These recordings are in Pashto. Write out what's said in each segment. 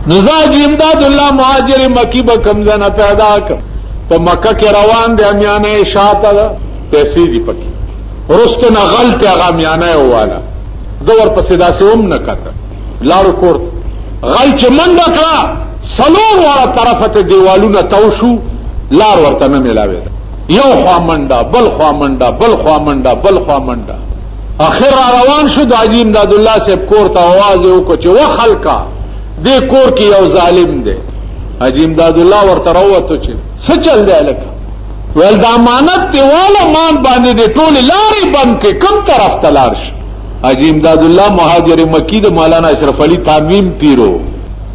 نزاج امداد الله مهاجر مکی با کمزنه پیدا کم پا مکه کی روان دی امیانه شاعتا پیسی دی پکی رست نغلط اغا امیانه والا دور پسیدا سے نکتا لارو کورت غل چه من دکلا سلور والا طرفت دیوالون توشو لار ورطنه ملاوی دا یو خوا منڈا بل خوا منڈا بل خوا منڈا بل خوا منڈا آخر روان شد حاجی امداد اللہ سے کورتا آواز اوکو چه و خلقا دے کور کی یو ظالم دے حاجی امداد اللہ ورطروتو چه سچل دے لکا ویل دا امانت تی والا مان باندے دے ٹولی لاری بند کے کم طرف تلارش حاجی امداد اللہ مہاجر مکی دا مولانا اشرف علی تعمیم پیرو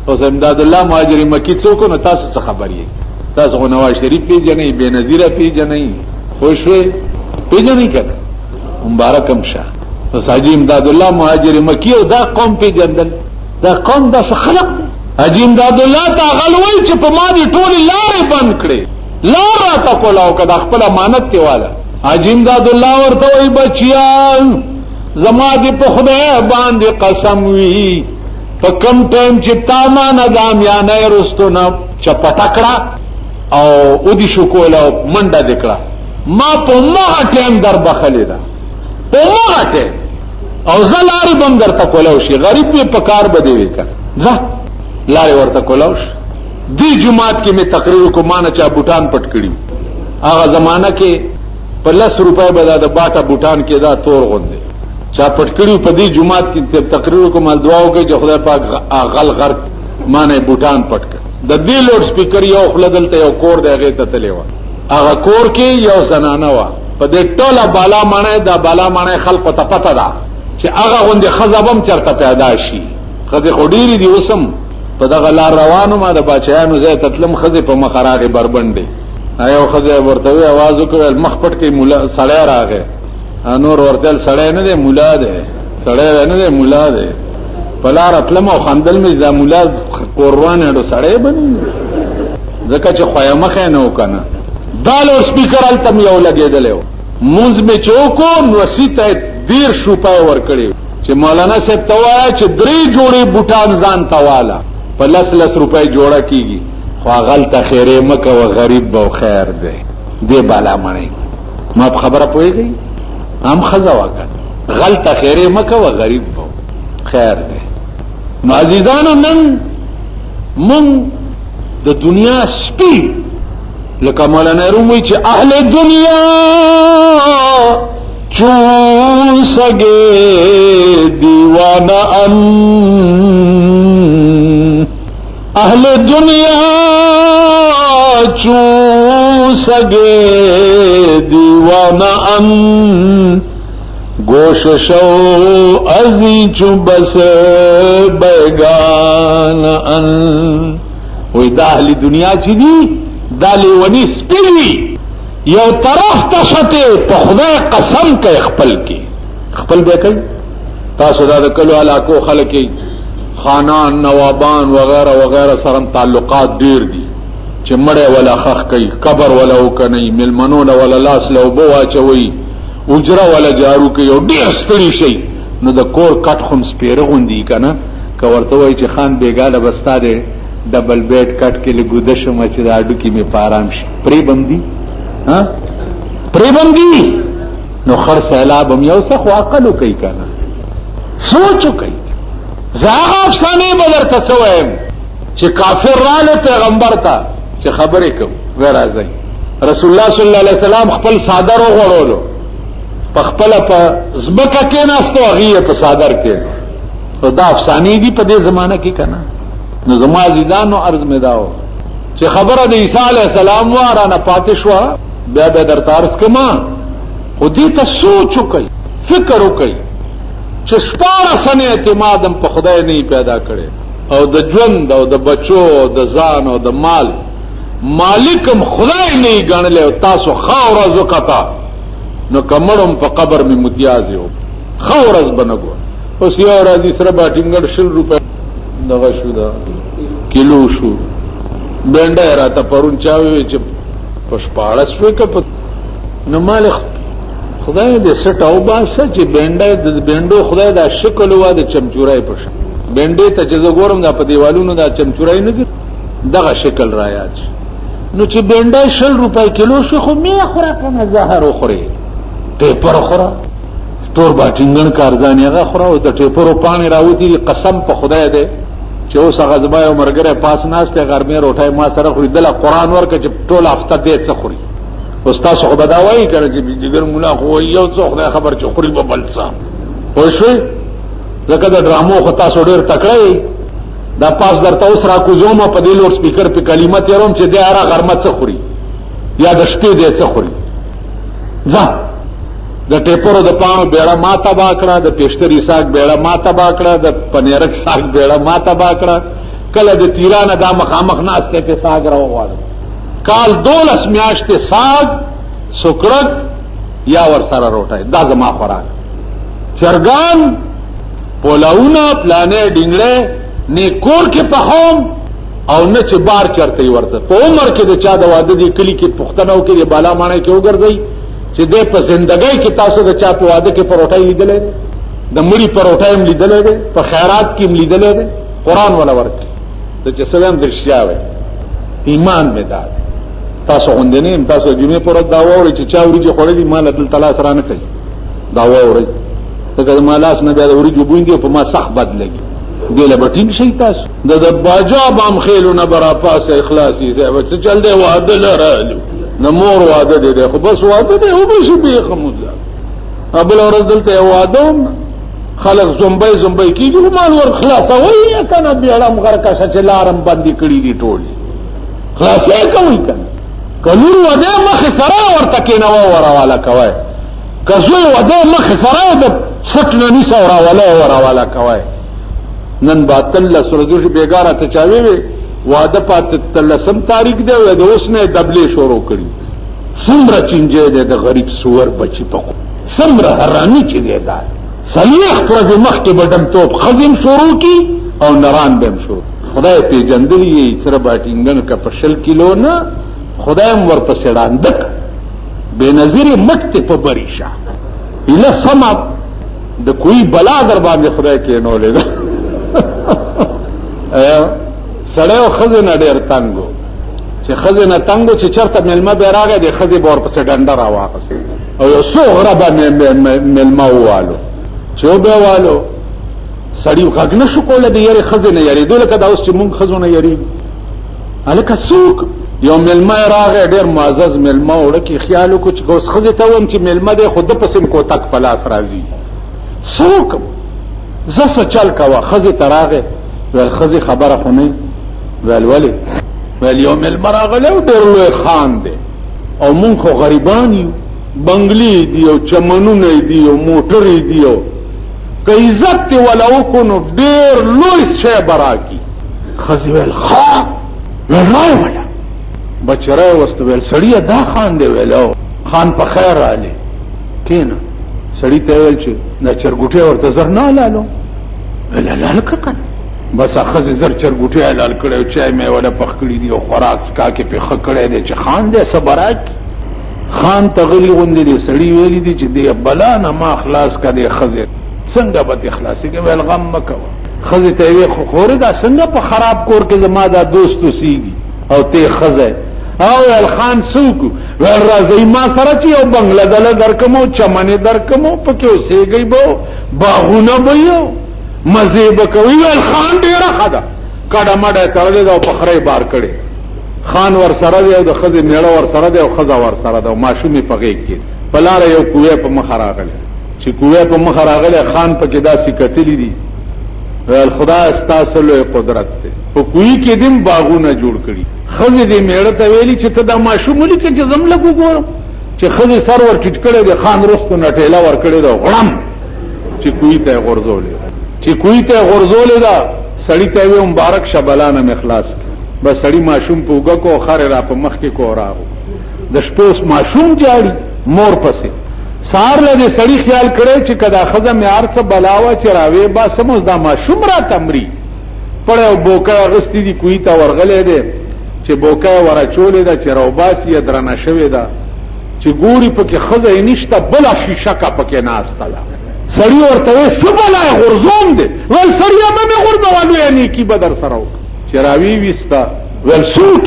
اس امداد اللہ مہاجر مکی چوکو نا تاسو سے خبری تاسو خو نواز شریف پی جنئی بے نظیرہ پی جنئی خوشوے پی جنئی کنا مبارکم شاہ اس حاجی امداد اللہ مہاجر مکی او دا قوم پی جندل دا قوم دا سخلق دا حاجی امداد اللہ تا غلوی چی پا ما دی ٹولی لاری بند کرے لار راتا کولاو کدا خپل امانت تی والا حاجی امداد اللہ ورطوئی بچیان زما دی پا خدای باندی قسم وی پا کم ٹیم چی تامانا دامیانای رستو نا چپٹکڑا او ادی شکولا منڈا دکڑا ما پا مغا ٹیم در بخلی دا پا مغا ٹیم او زا لاری بم در تا کولاوشی غریب میں پکار بدیوی کر زا لاری ورطا کولاوش دی جماعت کی میں تقریر کو مانا چاہ بوٹان پٹ کری آغا زمانہ کے پر 10 روپے بدا دا باٹا بوٹان کے دا تور غندے چاہ پٹ کری پا دی جماعت کی تقریر کو مال دعاو کے جو خدا پاک غل غرق مانے بوٹان پٹ کر دا دی لوڈ سپیکر یو خلدلتا یو کور دے غیتا تلیوا آغا کور کے یو زنانوا پا دے ٹولا بالا مانے دا بالا مانے خلق تا پتا دا چه آغا غندی خزبم چرتا پیدا شي خزی خوڑیری دی اسم پا دا غلار روانو ما دا باچیانو زی تطلم خزی پا مخراغ بربنده ایو خزی ورطوی آوازو کوئل مخ پٹ کئی سڑے راغے نور ورطل سڑے ندے مولا دے سڑے ندے مولا دے پلار اطلم او خندل میں دا مولا قروان اڈو سڑے بنی زکا چه خویا مخی نو کنا دال اور سپیکر علتم یو لگے دلیو منز میں چوکو نوسیت دیر شوپای ورکڑی چه مولانا صاحب توایا چه 3 جوڑی بوٹان زان توالا پا 10 روپے جوڑا کیگی خواہ غلطا خیره مکا و غریب باو خیر دے دے بالا منی ما پا خبر پوئی گئی ہم خزاوا کن غلطا خیره مکا و غریب باو خیر دے معزیزانو من دا دنیا سپی لکا مولانا روموی چه اہل دنیا چون سگے دیوانہ ان اہل دنیا چون سگے دیوانہ ان گوش شو ازی چو بس بیگان ان وی دا اہل دنیا چی دی دا لیونی سپیوی یو طرف تشتے پا خدای قسم کے خپل کی خپل بے کئی تاسو دا کلو علاقو خلقی خانان نوابان وغیرہ وغیرہ سرم تعلقات دیر دی چه مڑے والا خخ کئی قبر والا اوکنی ملمنون والا لاس لو بوا چوئی اجرا والا جارو کئی او دیر سپری شئی نو دا کور کٹ خم سپیر غندی کنا کورتوئی چه خان بیگالا بستا دے ڈبل بیٹ کٹ کے لئے گودشو مچی دا اڈو کی میں پارام شی پری بندی پریبندی نو خر سیلاب ہم یو سخ واقلو کئی کنا سوچو کئی زاغ افسانے بدر تسوئیم چه کافر رالے پیغمبر تا چه خبری کم غیر آزائی رسول اللہ صلی اللہ علیہ وسلم خپل صادر و غرولو پا خپل پا زبکا کیناستو اغیئے پا صادر کینو تو دا افسانی دی پا دے زمانہ کی کنا نو زمان عزیزانو عرض میں داو چه خبر دا عیسیٰ علیہ السلام وارانا پاتشوا بیا بیا در تارس کما خودی تا سوچو کئی فکرو کئی چه شپارا سن اعتمادم پا خدای نہیں پیدا کرے او دا جوند او دا بچو او دا زان او دا مال مالکم خدای نہیں گنلے او تاسو خاورز وکتا نو کمڑم پا قبر میں متیازی ہو خاورز بنگو اس یو رازی سر باٹنگر 100 روپے دغا شو دا کلو شو بینڈا راتا پرون چاوی چه پشپاڑس وی کپ نو مال خدای دې سټاو باسه چې بینډا د بینډو خدای دا شکل وا د چمچورای پښ بنډې ته چې زه ګورم دا په دیوالونو دا چمچورای نه دغه شکل را یاد شي. نو چې بنډۍ 60 روپۍ کیلو شي خو مې خوره کنه زهر وخوري ټیپر خوره تور باټینګن کارځان هغه خوره او د ټیپرو پانی راوتی قسم په خدای دې چې اوس هغه زما یو مرګره پاس ناشته غرمه روټای ما سره خوري دله قران ورکه چې ټول هفته دې څه خوري استاد خو بداوي کړي چې جګر مولا خو یو څو خدای خبر چې خوري به بل څه خو شوي لکه د ډرامو خو تاسو ډېر تکړه دا پاس درته اوس را کوزوم په دې لوډ سپیکر په کلمات يروم چې د هغه غرمه څه خوري یا د شپې دې څه خوري ځه د ټیپورو د پانو بیړه ما تبا کړه د پېشتري ساګ بیړه ما تبا کړه د پنیرک ساګ بیړه ما تبا کړه کله د تیرانه دا مخامخ ناشته ته ساګ راوغواړه کال 12 میاشتې ساګ سکړک یا ور سره روټه دا زما خوراک چرګان پولاونه پلانې ډینګړې نه کور کې پخوم او نه چې بار چرته ورته په عمر کې د چا د واده دی کلی کې پښتنو کې بالا مانه کې وګرځي چې د په ژوندۍ کې تاسو د چا په واده کې پروټای لیدلې د مړي پروټای هم لیدلې په خیرات کې هم لیدلې قرآن ولا ورته د چې سلام درشاوي ایمان مې دا تاسو غوندنه تاسو جمعې پر دا ووري چې چا وريږي خورې مال عبد الله سره نه کوي دا ووري څنګه مالاس نه دا وريږي بوندي په ما صح بد لګي دله بټینګ شي تاسو د باجا بام خېلونه برا پاسه اخلاصي زه څه چل دی وعده لرالو نمور وعده دی خو بس وعده دی او به شي به خموزه ابل ورځ ته وعده خلق زمبای کیږي مال ور خلاص وای کنه بیړم غرکا سچلارم باندې کړی دي ټول خلاص یې کوي کنه کلور وده مخ سره ورته کینه وراواله کوي کزوی وده مخ سره د سټنه نس وراواله کوي نن باطل سورجوش بیگاره ته چاوي واده پات تلسم تاریخ دی او د اوسنه دبلې شروع کړی سمره چنجه دی د غریب سور بچی په سمره حرامي چې دی دا صلیخ پر د مخ کې بدم توپ خزم شروع کی او نران بهم شروع خدای په جندلی سره باټینګن کا په 100 کیلو نه خدای ور په سړاندک بے نظیر مټ په بریشا اله سما د کوئی بلا در باندې خدای کې نو لیدا سړیو خزنه ډېر تنګو چې خزنه تنګو چې چرته ملما به راغی د خزې بور په ډنډه را واپس او یو څو غربه ملما والو چې به والو سړیو خګ نشو کوله د یاري خزنه یاري دله کدا اوس چې مونږ خزونه یاري الکه سوق یو ملما راغی ډېر معزز ملما وړه کې خیالو کو چې اوس خزې ته وم چې ملما دې خود په سم کو تک پلاس راځي سوق زسه چل کوا خزې تراغه ول خزې خبره خو نه ولی ول یوم المراغله ډېر لوی خان دی او مونږ خو غریبان یو بنگلی دی او چمنونه دی او موټرې دی او که عزت دی ولو کو نو ډېر لوی شی براکی خزې ول خان ولای ولا بچره واست ول سړی دا خان دی ولو خان په خیر علي کینه سړی ته ول چې نه چرګوټه ورته زر نه لالو ولا لالک کنه بس اخذ زر چرګوټه حلال کړو چای مې ولا پخ کړی دی او خوراک کا کې په خکړې دی چې خان دې صبرک خان تغلی غوندې دی سړی ویلی دی چې دی بلا نه ما خلاص کړي خزه څنګه به اخلاصي کې ول غم مکو خزه ته وی خو خور دا څنګه په خراب کور کې زما دا دوست وسیږي او ته خزه او الخان سوق ور راځي ما سره چې یو بنگله دل درکمو چمنه درکمو پکې اوسېږي بو باغونه بيو مزه بکوي ول خان ډیره خدا کډه مډه تړلې دا په خړې بار کړي خان ور سره دی او د خزه میړه ور سره دی او خزه ور سره دی ماشومي پغې کې بلاره یو کوې په مخ راغله چې کوې په مخ راغله خان په کې داسې کتلې دي ول خدا استاسو له قدرت ته په کوی کې دیم باغونه جوړ کړي خزه دې میړه ته ویلي چې ته دا ماشوم لیکه چې زم لګو ګورم چې خزه سر ور ټټ کړي د خان رستو نټېلا ور کړي دا غړم چې کوی ته غرزولې چې کوی ته غرزولې دا سړی ته وی مبارک شبلانه مخلاص بس سړی ماشوم په وګه کو خره را په مخ کې کو راغو د شپوس ماشوم جاړي مور پسې سار له سړی خیال کړي چې کدا خزه معیار څه بلاوه چې راوي با سموز دا ماشوم را تمري پړو بوکا غستی دی کوی ته ورغلې ده چې بوکا ورا چولې ده چې روباسي درنه شوې ده چې ګوري پکې خزه نشته بل شیشه کا پکې ناشته سړی ورته وایي څه بلای غورځوم دی ویل سړیه مه مې غورځوه لویه نیکي به در سره وکړه چې راوی ویسته ویل څوک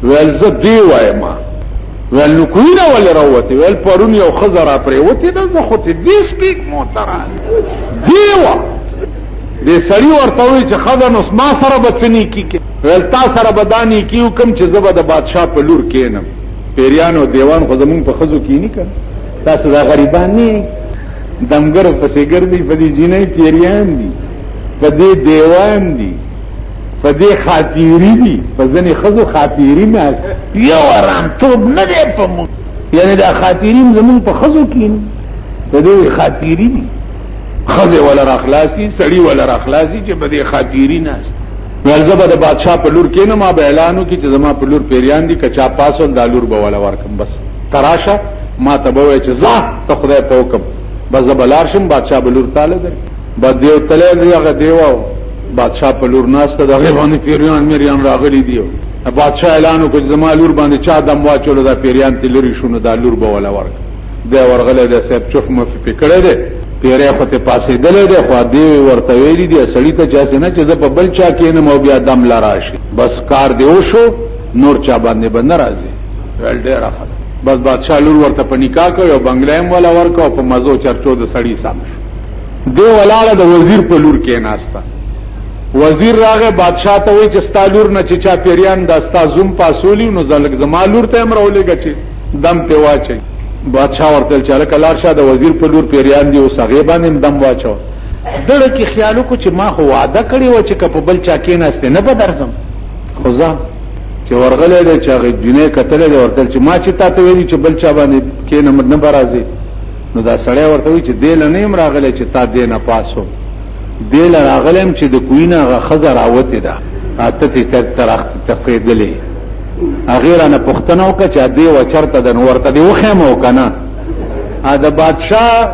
ویل زه دې وایم ویل نو کوینه ولې راوتې ویل پرون یو ښځه را پرېوتې ده زه خو ته دې سپیک محترم دې وه دې سړي ورته وایي چې ښه ده نو ما سره به څه نیکي کې ویل تا سره به دا نیکي وکړم چې زه به د بادشاه په لور کېنم پیریان او دیوان خو زمونږ په ښځو کښېني که تاسو دا غریبان نه دمګرو پسې ګرځي په دې جینۍ پیریان دي په دې دیوان دي په دې خاطیری دي په ځنې ښځو خاطیری نه یو ارامتوب نه دی په موږ یعنې دا خاطیری زمونږ په ښځو کښېني په دې خاطیری دي ښځې وله راخلاصي سړي وله راخلاصي چې په دې خاطیری ناست ویل زه به د بادشاه په لور کېنم ما به اعلان وکړي چې زما په لور پیریان دي که چا پاسول دا لور به وله ورکړم بس تراشه ما ته به وایي چې ځه ته خدای په حکم بس زه به لاړ شم بادشاه به لور تاله درکړي بس دیو تلی دی هغه دیوه بادشاه په لور ناسته د هغې باندې پیریان میریان راغلي دي بادشاه اعلان وکړ چې زما لور باندې چا دم واچولو دا پیریان تی لرې شو نو دا لور به وله ورکړه دی ورغلی دی صاحب چوف مفي پې کړی دی پیری خو ته پاسېدلی دی خو دی ورته ویلي دي سړي ته چاسې نه چې زه په بل چا کېنم او بیا دم له راشي بس کار دی وشو نور چا باندې به نه راځي ویل ډېره ښه بس بادشاه لور ورته په نکاح کړ یو بنګله هم وله ورکړه او په مزو چرچو د سړي سم شو دی ولاړه د وزیر په لور کېناسته وزیر راغی بادشاہ ته وایي چې ستا لور نه چې چا پیریان دا ستا زوم پاسولی نو زما لور ته هم راولېږه چې دم پې واچوي بادشاہ ورته چې هلکه لاړ شه د وزیر په لور پیریان دي اوس هغې باندې هم دم واچوه دړه کې خیال وکړو چې ما خو وعده کړې وه چې که په بل چا کېناستې نه به درځم خو ځه چې ورغلی دی چې هغې جنۍ کتلی دی ورته چې ما چې تا ته ویلي چې بل چا باندې کېنم نه به راځې نو دا سړی ورته وایي چې دې له نه یم راغلی چې تا دې نه پاس وم دې له راغلم چې د کوی نه هغه ښځه راوتې ده اته تفقېدلې هغې رانه پوښتنه وکړه چې دې وه چېرته ده نو ورته دې وښیم او که نه د بادشاه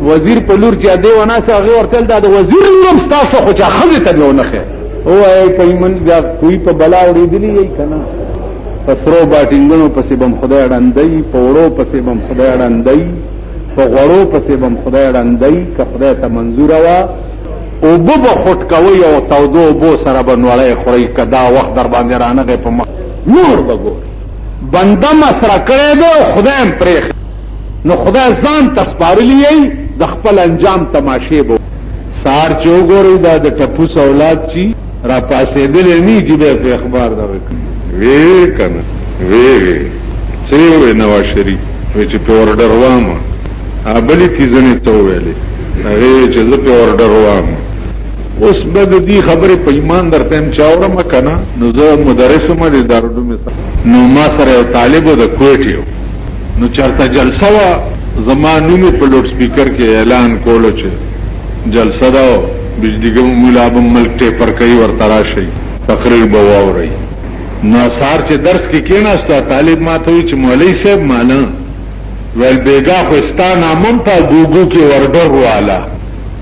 وزیر په لور چې دې وناسته هغې ورته ویل دا د وزیر لور هم ستاسو خو چې ښځې ته دې ونه ښې ووایئ دا کوی په بلا اورېدلي یئ که نه په سرو باټینګنو پسې به م خدای ړندی په وړو پسې به م خدای ړندی په غوړو پسې به م خدای ړندی که خدای ته منظوره وه اوبه به خوټ کوئ او تودو اوبو سره به نوړی خورئ که دا وخت در باندې رانغی په مخ نور به ګورئ بنده مسره کړی دی او خدای هم پرېښی نو خدای ځان ته سپارلی یئ د خپل انجام تماشې به سهار چې وګورئ دا د ټپوس اولاد چې را پاسېدلی نه چې بیا په اخبار دغه وی که نه وی څه یې ووی نواز شریف وی چې پې ورډر وامه بلې تیزنې ته وویلې هغې چې زه پې ورډر وامه اوس به د دې خبرې په ایمان درته یم چې اورمه که نه نو زه مدرس ومه د دارالعلوم نو ما سره یو طالب و د کویټ یو نو چېرته جلسه وه زما نوم په لوډ سپیکر کې اعلان کولو چې جلسه ده او بجلیګم ملا به ملک ټیپر کوي ورته راشئ تقریر به واورئ نو سهار چې درس کې کېناستو طالب ما ته وایي چې مولوي صاحب مانه ویل بیگا خو ستا نامم په ګوګو کې ورډر والا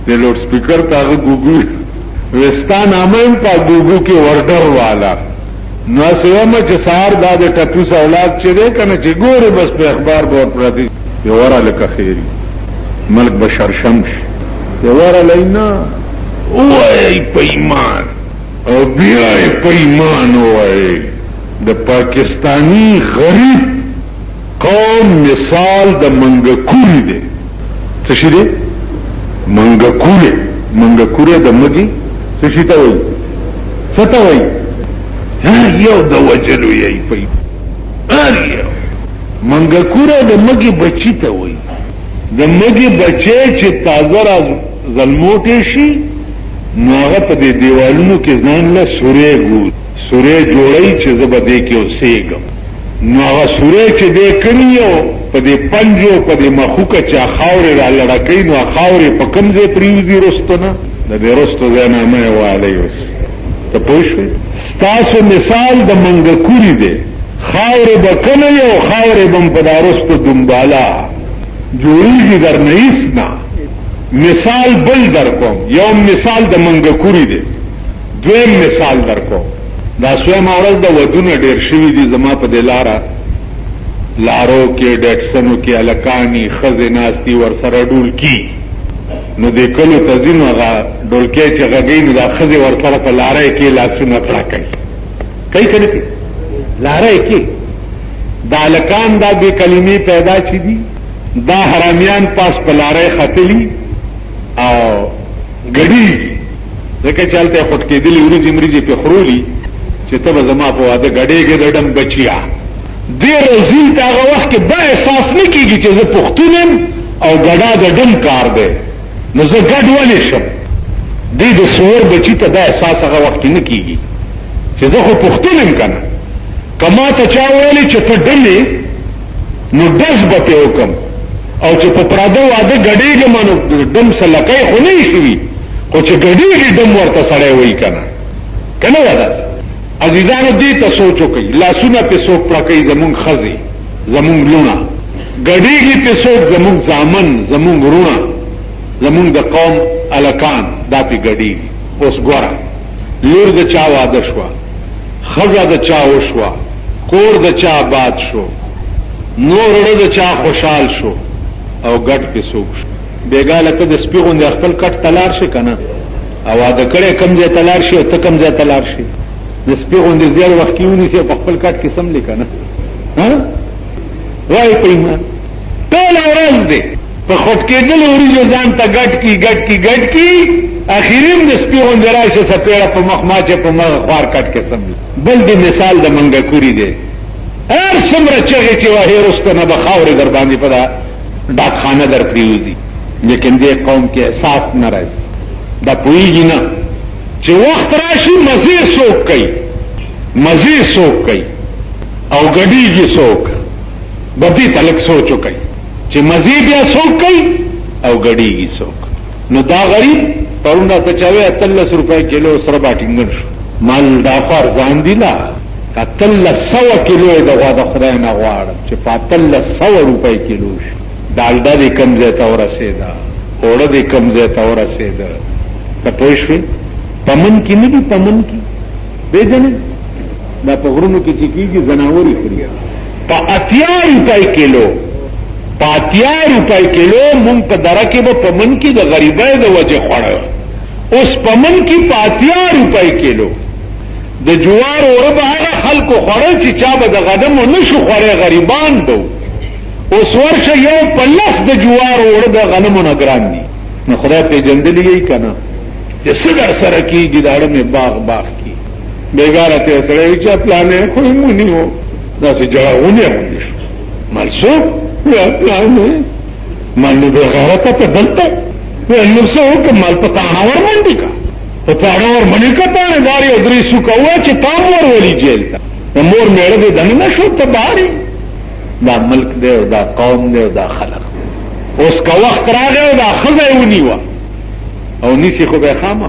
د لوډ سپیکر ته هغه ګوګو وستا نامم په ګوګو کې ورډر والا نو سیمه چې سهار دا د ټپوس اولاد چې دی که نه چې ګورې بس په اخبار به ورپرتې یې ورهلکه خیري ملک به شرشم شي یې ورهلی نه ووایئ په ایمان او بیا یې په ایمان ووایئ د پاکستانی غریب قوم مثال د منګکوري دی څه شي دی منګکوري د مږي څه شي ته وایي څه ته وایي یو د وجلو یی پی هر یو منګکوره د مږي بچی ته وایي د مږي بچی چې تازه را زلموټی شي نو هغه په دې دیوالونو کې ځان له سورې جوړی چې زه به دې کې اوسېږم نو هغه سورې چې دې کړي یو په دې پنجو په دې مخوکه چې خاورې را لړکوي نو خاورې په کوم ځای پرېوځي رستو نه د دې رستو ځای نامه یې والی اوس ته پوه شوې ستاسو مثال د منګکوري دی خاورې به کلی او خاورې به م په دا رستو دنباله جوړېږي در نه هېڅ نه مثال بل در کوم یو مثال د منګکوري دی دویم مثال در کوم دا سویمه ورځ د ودونه ډېر شوي دي زما په دې لاره لارو کې ډیټسنو کې الکانی خزناستی ور سره ډول کی نو د کلو تزینو هغه ډولکې چې غږی نو د خزې ور سره په لارې کې لاسونه کړه کوي کوي لارې کې دا الکان دا به کلمې پیدا چي دي دا حرامیان پاس په لارې خطلی او غړي ځکه چلته خټ کې دلی ورځې مریږي په خرولي چې ته زما په واده غړېږي د ډم بچیا ډیر زیل دا وخت کې دا احساس نه کیږي چې زه پښتونم او غډا د ډم کار دی نو زه ګډ ولې شم دې د سور بچی ته دا احساس هغه وخت نه کیږي چې زه خو پښتونم کنه کما ته چا ویلي چې ته ډلې نو دز به په حکم او چې په پراده واده غډېږي مانو ډم سلکای خو نه شي خو چې غډېږي ډم ورته سړی وای کنه ودا عزیزانو دې ته سوچو کوي لاسونه په سوک پر کوي زمون خزي زمون لونه غډېږي په سوک زمون ځامن زمون رونه زمون د قوم الکان دا په غډېږي اوس ګوره لور د چا واده شو خزا د چا وشوا کور د چا آباد شو نور د چا خوشحال شو او ګټ په سوک شو بیګاله ته د سپیغون د خپل کټ تلار شي کنه او دا کړه کم ځای تلار شي او ته کم ځای تلار شي د سپیغون د زیات وخت کیونی چې په خپل کټ کې سم لیکنه ها وای په ایمان ټول ورځ دې په خټ کې دل ورځو ځان ته ګټ کی اخیریم د سپیغون دراشه سپیړه په مخماچه په مخ خوار کټ کې سم بل دې مثال د منګه کوری دی هر څومره چې واه رستنه به خاورې در باندې پدا ډاک خانه در پریوزي لیکن دې قوم کې احساس نه راځي دا پویږي نه چې وخت راشي مزید سوک کوي او غډیږي سوک بدی تلک سوچو کوي چې مزید یا سوک کوي او غډیږي سوک نو دا غریب پرونه ته چاوي 13 روپے کیلو سره باټینګ شو مال دا پر ځان دی لا 1300 کیلو د غوا خدای نه غواړم چې 1300 روپے کیلو شي دالډا دې کم ځای ته ورسېدا اوړه دې کم ځای ته ورسېدا ته پوه شئ پمن کې نه دي پمن کې بیجنه دا په غرونو کې چې کیږي زناوري خوري په 80 روپے کیلو مونږ په درکه به پمن کې د غریبۍ د وجه خوړل اوس پمن کې 80 روپے کیلو د جوار اور به هغه خلکو خوړل چې چا به د غنم نشو خوړل غریبان دو اوس ورشه یو پلس د جوار اور د غنم نه ګران دي نو خدای په جندلې یې کنه چې څنګه سره کیږي داړه مې باغ کی بیګاره ته سره چې پلانې خو مونږ نیو دا چې جوړونه ونی مالسو یا پلانې مالو به غیرت ته دلته نو څه وکمل په تاڼه ور باندې کا په تاڼه ور باندې کا تاڼه داري او درې سو کوه چې تام ور ولي جیل ته مور میړه دې دنه نشو ته باري دا ملک دی او دا قوم دی او دا خلق اوس کا وخت راغی او دا خزه ونیوه او نیسی خو به خامه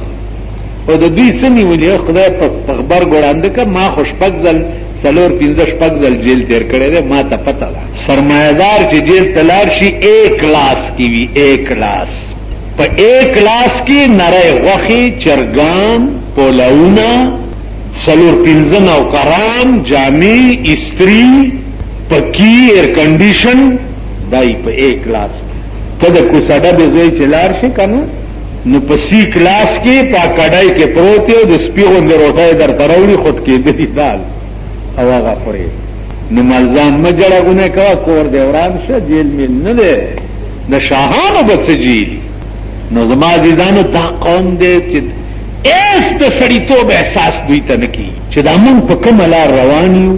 او د دوی سنی ونی خدای په خبر ګوراند ک ما خوشپک ځل سلور 15 شپک ځل جیل تیر کړی دی ما ته پته ده سرمایدار چې جیل تلار شي 1 کلاس کی وی 1 کلاس په 1 کلاس کې نری غوخي چرګان پولاونا سلور 15 نو کرام جامع استری پکی ایر کنډیشن دای په 1 کلاس ته د کوساډه به زوی چلار شي کنه نو په سی کلاس کې پا کډای کې پروت یو د سپیغو د روټای در تروړي خود کې د دال او هغه پرې نو ملزان مجړهونه کوا کور دی وران شه جیل مل نه ده د شاهانو بچی نو زما ديدانو دا قوم دې چې ایس د سړیتوب احساس دوی ته نکی چې دا مون په کومه لار روان یو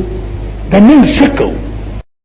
دا مون سکو